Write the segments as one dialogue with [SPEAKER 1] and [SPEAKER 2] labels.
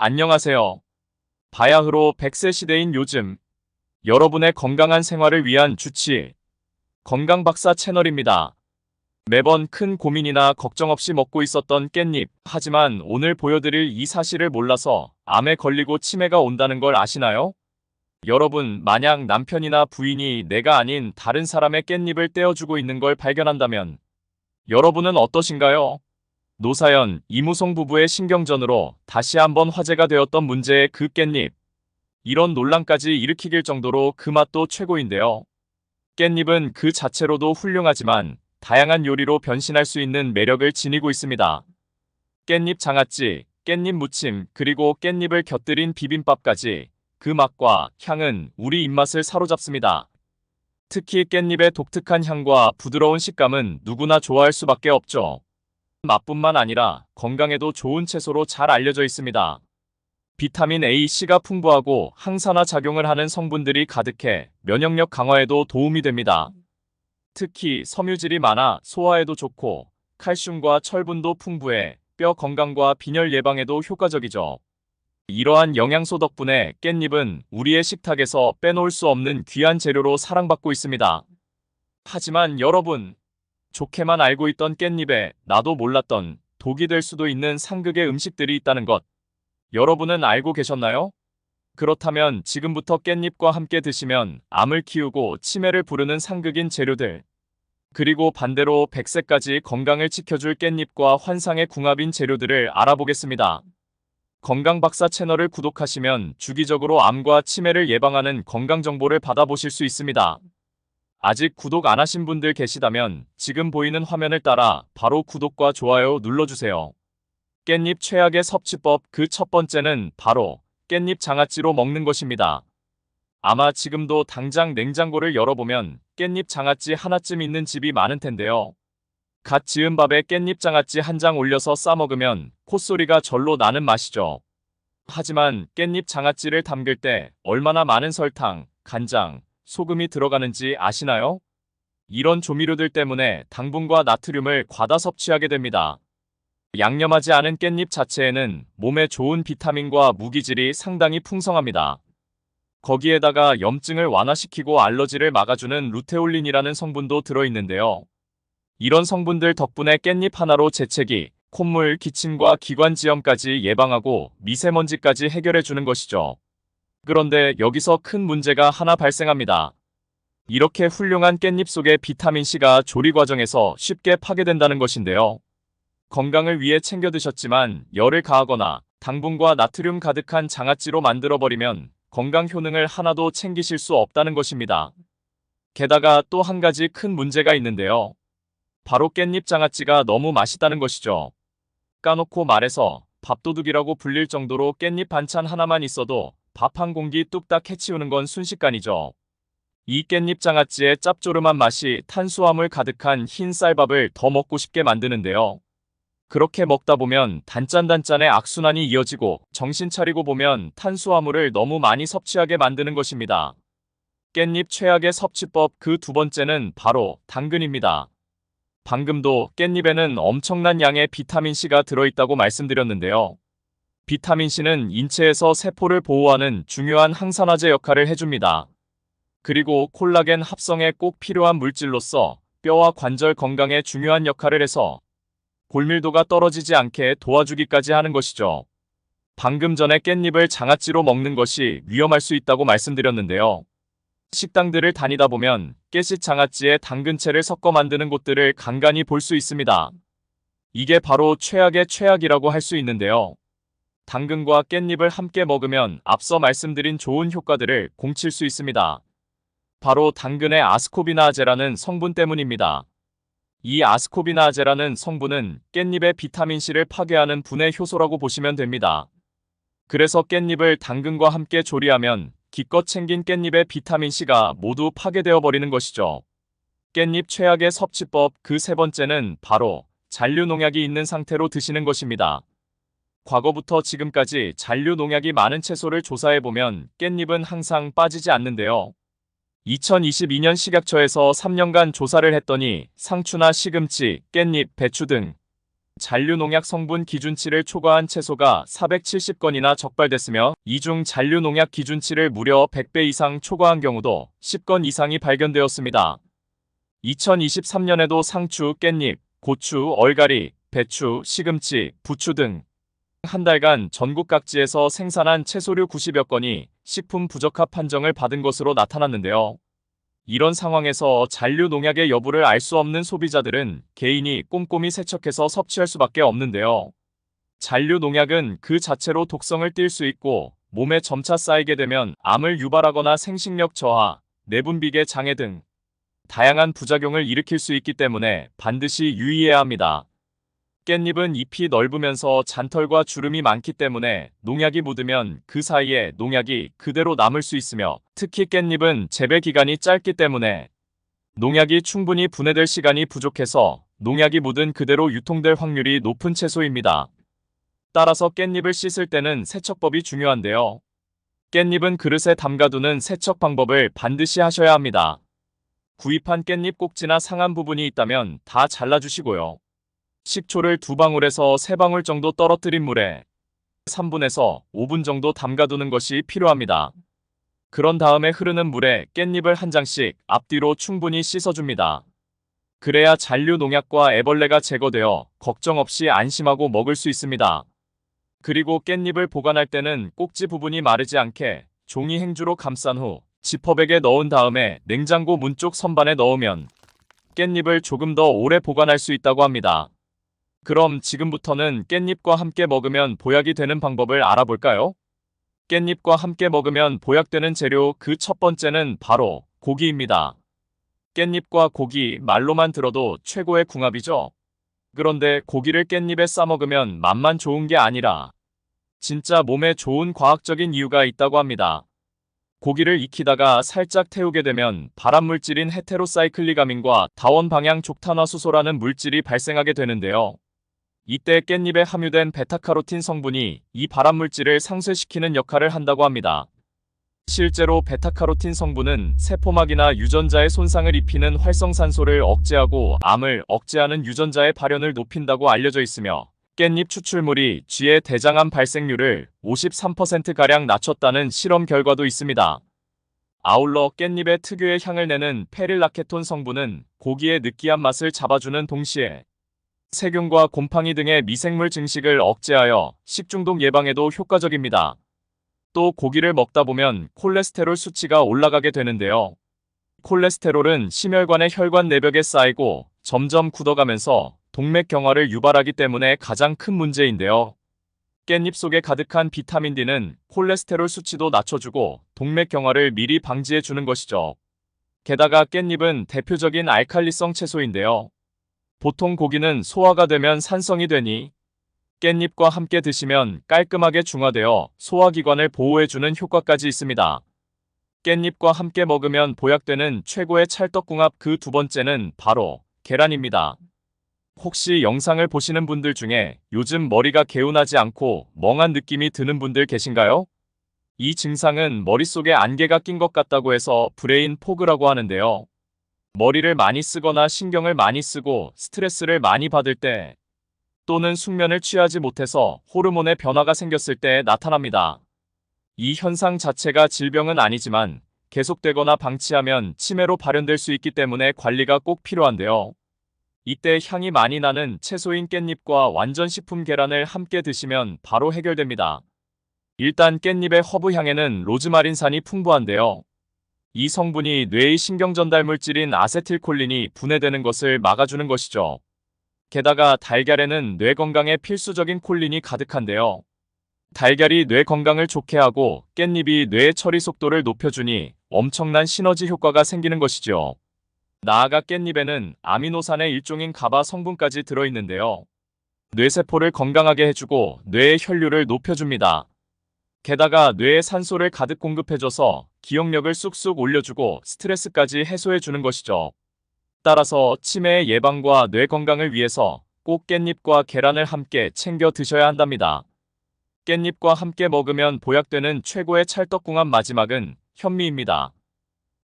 [SPEAKER 1] 안녕하세요. 바야흐로 100세 시대인 요즘 여러분의 건강한 생활을 위한 주치 건강박사 채널입니다. 매번 큰 고민이나 걱정 없이 먹고 있었던 깻잎. 하지만 오늘 보여드릴 이 사실을 몰라서 암에 걸리고 치매가 온다는 걸 아시나요? 여러분, 만약 남편이나 부인이 내가 아닌 다른 사람의 깻잎을 떼어주고 있는 걸 발견한다면 여러분은 어떠신가요? 노사연, 이무송 부부의 신경전으로 다시 한번 화제가 되었던 문제의 그 깻잎. 이런 논란까지 일으키길 정도로 그 맛도 최고인데요. 깻잎은 그 자체로도 훌륭하지만 다양한 요리로 변신할 수 있는 매력을 지니고 있습니다. 깻잎 장아찌, 깻잎 무침, 그리고 깻잎을 곁들인 비빔밥까지 그 맛과 향은 우리 입맛을 사로잡습니다. 특히 깻잎의 독특한 향과 부드러운 식감은 누구나 좋아할 수밖에 없죠. 맛뿐만 아니라 건강에도 좋은 채소로 잘 알려져 있습니다. 비타민 A, C가 풍부하고 항산화 작용을 하는 성분들이 가득해 면역력 강화에도 도움이 됩니다. 특히 섬유질이 많아 소화에도 좋고 칼슘과 철분도 풍부해 뼈 건강과 빈혈 예방에도 효과적이죠. 이러한 영양소 덕분에 깻잎은 우리의 식탁에서 빼놓을 수 없는 귀한 재료로 사랑받고 있습니다. 하지만 여러분, 좋게만 알고 있던 깻잎에 나도 몰랐던 독이 될 수도 있는 상극의 음식들이 있다는 것, 여러분은 알고 계셨나요? 그렇다면 지금부터 깻잎과 함께 드시면 암을 키우고 치매를 부르는 상극인 재료들, 그리고 반대로 100세까지 건강을 지켜줄 깻잎과 환상의 궁합인 재료들을 알아보겠습니다. 건강박사 채널을 구독하시면 주기적으로 암과 치매를 예방하는 건강정보를 받아보실 수 있습니다. 아직 구독 안 하신 분들 계시다면 지금 보이는 화면을 따라 바로 구독과 좋아요 눌러주세요. 깻잎 최악의 섭취법, 그 첫 번째는 바로 깻잎 장아찌로 먹는 것입니다. 아마 지금도 당장 냉장고를 열어보면 깻잎 장아찌 하나쯤 있는 집이 많은 텐데요. 갓 지은 밥에 깻잎 장아찌 한 장 올려서 싸먹으면 콧소리가 절로 나는 맛이죠. 하지만 깻잎 장아찌를 담글 때 얼마나 많은 설탕, 간장, 소금이 들어가는지 아시나요? 이런 조미료들 때문에 당분과 나트륨을 과다 섭취하게 됩니다. 양념하지 않은 깻잎 자체에는 몸에 좋은 비타민과 무기질이 상당히 풍성합니다. 거기에다가 염증을 완화시키고 알러지를 막아주는 루테올린이라는 성분도 들어있는데요. 이런 성분들 덕분에 깻잎 하나로 재채기, 콧물, 기침과 기관지염까지 예방하고 미세먼지까지 해결해주는 것이죠. 그런데 여기서 큰 문제가 하나 발생합니다. 이렇게 훌륭한 깻잎 속의 비타민C가 조리 과정에서 쉽게 파괴된다는 것인데요. 건강을 위해 챙겨 드셨지만 열을 가하거나 당분과 나트륨 가득한 장아찌로 만들어버리면 건강 효능을 하나도 챙기실 수 없다는 것입니다. 게다가 또 한 가지 큰 문제가 있는데요. 바로 깻잎 장아찌가 너무 맛있다는 것이죠. 까놓고 말해서 밥도둑이라고 불릴 정도로 깻잎 반찬 하나만 있어도 밥 한 공기 뚝딱 해치우는 건 순식간이죠. 이 깻잎 장아찌의 짭조름한 맛이 탄수화물 가득한 흰 쌀밥을 더 먹고 싶게 만드는데요. 그렇게 먹다 보면 단짠단짠의 악순환이 이어지고 정신 차리고 보면 탄수화물을 너무 많이 섭취하게 만드는 것입니다. 깻잎 최악의 섭취법, 그 두 번째는 바로 당근입니다. 방금도 깻잎에는 엄청난 양의 비타민C가 들어있다고 말씀드렸는데요. 비타민C는 인체에서 세포를 보호하는 중요한 항산화제 역할을 해줍니다. 그리고 콜라겐 합성에 꼭 필요한 물질로서 뼈와 관절 건강에 중요한 역할을 해서 골밀도가 떨어지지 않게 도와주기까지 하는 것이죠. 방금 전에 깻잎을 장아찌로 먹는 것이 위험할 수 있다고 말씀드렸는데요. 식당들을 다니다 보면 깨sit 장아찌에 당근채를 섞어 만드는 곳들을 간간히 볼 수 있습니다. 이게 바로 최악의 최악이라고 할 수 있는데요. 당근과 깻잎을 함께 먹으면 앞서 말씀드린 좋은 효과들을 공칠 수 있습니다. 바로 당근의 아스코비나아제라는 성분 때문입니다. 이 아스코비나아제라는 성분은 깻잎의 비타민C를 파괴하는 분해 효소라고 보시면 됩니다. 그래서 깻잎을 당근과 함께 조리하면 기껏 챙긴 깻잎의 비타민C가 모두 파괴되어 버리는 것이죠. 깻잎 최악의 섭취법, 그 세 번째는 바로 잔류 농약이 있는 상태로 드시는 것입니다. 과거부터 지금까지 잔류 농약이 많은 채소를 조사해보면 깻잎은 항상 빠지지 않는데요. 2022년 식약처에서 3년간 조사를 했더니 상추나 시금치, 깻잎, 배추 등 잔류농약 성분 기준치를 초과한 채소가 470건이나 적발됐으며 이 중 잔류농약 기준치를 무려 100배 이상 초과한 경우도 10건 이상이 발견되었습니다. 2023년에도 상추, 깻잎, 고추, 얼갈이, 배추, 시금치, 부추 등 한 달간 전국 각지에서 생산한 채소류 90여 건이 식품 부적합 판정을 받은 것으로 나타났는데요. 이런 상황에서 잔류 농약의 여부를 알 수 없는 소비자들은 개인이 꼼꼼히 세척해서 섭취할 수밖에 없는데요. 잔류 농약은 그 자체로 독성을 띨 수 있고 몸에 점차 쌓이게 되면 암을 유발하거나 생식력 저하, 내분비계 장애 등 다양한 부작용을 일으킬 수 있기 때문에 반드시 유의해야 합니다. 깻잎은 잎이 넓으면서 잔털과 주름이 많기 때문에 농약이 묻으면 그 사이에 농약이 그대로 남을 수 있으며 특히 깻잎은 재배 기간이 짧기 때문에 농약이 충분히 분해될 시간이 부족해서 농약이 묻은 그대로 유통될 확률이 높은 채소입니다. 따라서 깻잎을 씻을 때는 세척법이 중요한데요. 깻잎은 그릇에 담가두는 세척 방법을 반드시 하셔야 합니다. 구입한 깻잎 꼭지나 상한 부분이 있다면 다 잘라주시고요. 식초를 2방울에서 3방울 정도 떨어뜨린 물에 3분에서 5분 정도 담가두는 것이 필요합니다. 그런 다음에 흐르는 물에 깻잎을 한 장씩 앞뒤로 충분히 씻어줍니다. 그래야 잔류 농약과 애벌레가 제거되어 걱정 없이 안심하고 먹을 수 있습니다. 그리고 깻잎을 보관할 때는 꼭지 부분이 마르지 않게 종이 행주로 감싼 후 지퍼백에 넣은 다음에 냉장고 문쪽 선반에 넣으면 깻잎을 조금 더 오래 보관할 수 있다고 합니다. 그럼 지금부터는 깻잎과 함께 먹으면 보약이 되는 방법을 알아볼까요? 깻잎과 함께 먹으면 보약되는 재료 그 첫 번째는 바로 고기입니다. 깻잎과 고기 말로만 들어도 최고의 궁합이죠. 그런데 고기를 깻잎에 싸먹으면 맛만 좋은 게 아니라 진짜 몸에 좋은 과학적인 이유가 있다고 합니다. 고기를 익히다가 살짝 태우게 되면 발암물질인 헤테로사이클리가민과 다원 방향 족탄화수소라는 물질이 발생하게 되는데요. 이때 깻잎에 함유된 베타카로틴 성분이 이 발암물질을 상쇄시키는 역할을 한다고 합니다. 실제로 베타카로틴 성분은 세포막이나 유전자에 손상을 입히는 활성산소를 억제하고 암을 억제하는 유전자의 발현을 높인다고 알려져 있으며 깻잎 추출물이 쥐의 대장암 발생률을 53%가량 낮췄다는 실험 결과도 있습니다. 아울러 깻잎의 특유의 향을 내는 페릴라케톤 성분은 고기의 느끼한 맛을 잡아주는 동시에 세균과 곰팡이 등의 미생물 증식을 억제하여 식중독 예방에도 효과적입니다. 또 고기를 먹다 보면 콜레스테롤 수치가 올라가게 되는데요. 콜레스테롤은 심혈관의 혈관 내벽에 쌓이고 점점 굳어가면서 동맥경화를 유발하기 때문에 가장 큰 문제인데요. 깻잎 속에 가득한 비타민 D는 콜레스테롤 수치도 낮춰주고 동맥경화를 미리 방지해주는 것이죠. 게다가 깻잎은 대표적인 알칼리성 채소인데요. 보통 고기는 소화가 되면 산성이 되니 깻잎과 함께 드시면 깔끔하게 중화되어 소화기관을 보호해주는 효과까지 있습니다. 깻잎과 함께 먹으면 보약되는 최고의 찰떡궁합 그 두 번째는 바로 계란입니다. 혹시 영상을 보시는 분들 중에 요즘 머리가 개운하지 않고 멍한 느낌이 드는 분들 계신가요? 이 증상은 머릿속에 안개가 낀 것 같다고 해서 브레인 포그라고 하는데요. 머리를 많이 쓰거나 신경을 많이 쓰고 스트레스를 많이 받을 때 또는 숙면을 취하지 못해서 호르몬의 변화가 생겼을 때 나타납니다. 이 현상 자체가 질병은 아니지만 계속되거나 방치하면 치매로 발현될 수 있기 때문에 관리가 꼭 필요한데요. 이때 향이 많이 나는 채소인 깻잎과 완전식품 계란을 함께 드시면 바로 해결됩니다. 일단 깻잎의 허브 향에는 로즈마린산이 풍부한데요. 이 성분이 뇌의 신경전달 물질인 아세틸콜린이 분해되는 것을 막아주는 것이죠. 게다가 달걀에는 뇌 건강에 필수적인 콜린이 가득한데요. 달걀이 뇌 건강을 좋게 하고 깻잎이 뇌의 처리 속도를 높여주니 엄청난 시너지 효과가 생기는 것이죠. 나아가 깻잎에는 아미노산의 일종인 가바 성분까지 들어있는데요. 뇌세포를 건강하게 해주고 뇌의 혈류를 높여줍니다. 게다가 뇌에 산소를 가득 공급해줘서 기억력을 쑥쑥 올려주고 스트레스까지 해소해주는 것이죠. 따라서 치매의 예방과 뇌 건강을 위해서 꼭 깻잎과 계란을 함께 챙겨 드셔야 한답니다. 깻잎과 함께 먹으면 보약되는 최고의 찰떡궁합 마지막은 현미입니다.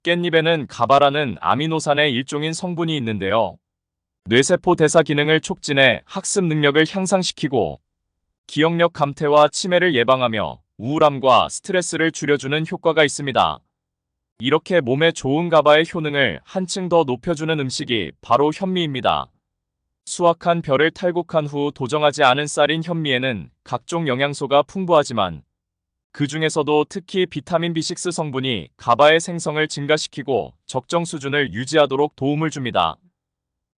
[SPEAKER 1] 깻잎에는 가바라는 아미노산의 일종인 성분이 있는데요. 뇌세포 대사 기능을 촉진해 학습 능력을 향상시키고 기억력 감퇴와 치매를 예방하며 우울함과 스트레스를 줄여주는 효과가 있습니다. 이렇게 몸에 좋은 가바의 효능을 한층 더 높여주는 음식이 바로 현미입니다. 수확한 벼를 탈곡한 후 도정하지 않은 쌀인 현미에는 각종 영양소가 풍부하지만 그 중에서도 특히 비타민 B6 성분이 가바의 생성을 증가시키고 적정 수준을 유지하도록 도움을 줍니다.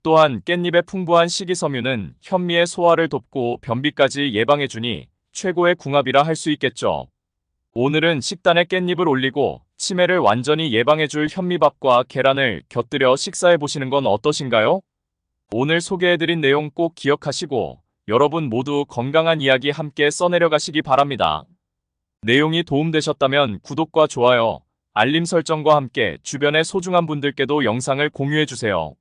[SPEAKER 1] 또한 깻잎의 풍부한 식이섬유는 현미의 소화를 돕고 변비까지 예방해주니 최고의 궁합이라 할 수 있겠죠. 오늘은 식단에 깻잎을 올리고 치매를 완전히 예방해줄 현미밥과 계란을 곁들여 식사해보시는 건 어떠신가요? 오늘 소개해드린 내용 꼭 기억하시고 여러분 모두 건강한 이야기 함께 써내려가시기 바랍니다. 내용이 도움되셨다면 구독과 좋아요, 알림 설정과 함께 주변의 소중한 분들께도 영상을 공유해주세요.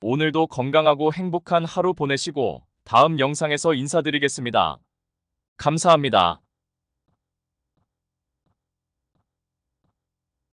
[SPEAKER 1] 오늘도 건강하고 행복한 하루 보내시고 다음 영상에서 인사드리겠습니다. 감사합니다.